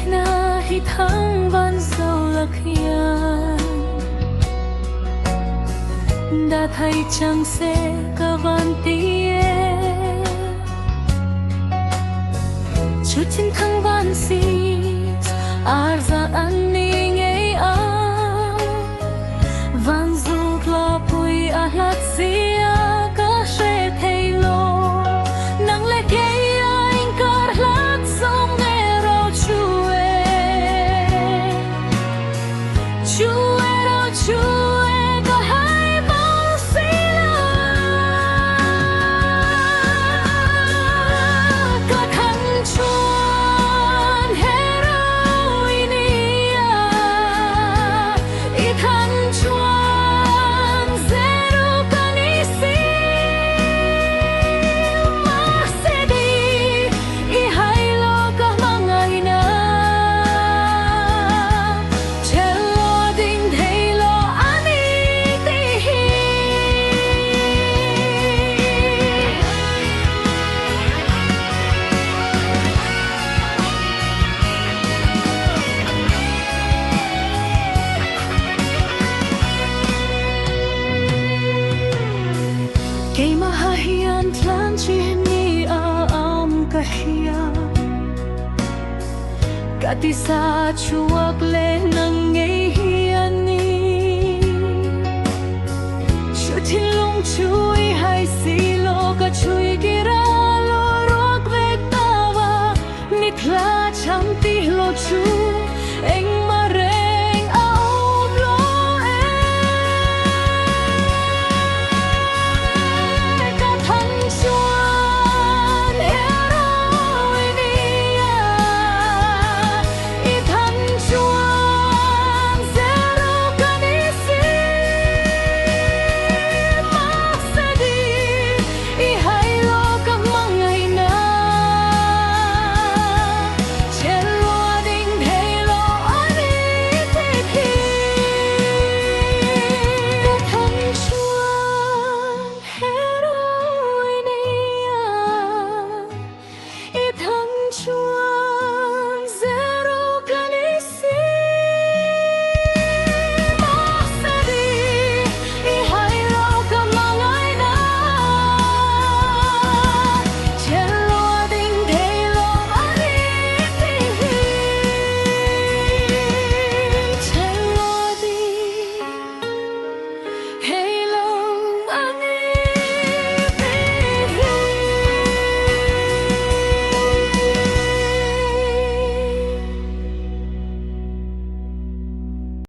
na hithang van sâu lạc hiền đã thấy chẳng sẽ cả van tia chút trên thăng van si arza ani ngay van du la pui alat sia ka she thei lo nang le ke anh kar lat song nghe ro chue ro chue có hai bóng xia có thằng chuan hero inia i thằng chuan zero kanisi masih di i hai lo ka mangai na chelo ding thei lo ani ti kay mahahiyan tlan chi ni am kahia kati sa chuak le nang ngei hian ni chutin lung chui hai si lo ka chui kira lo ruak ve tawa ni thla cham ti lo chu eng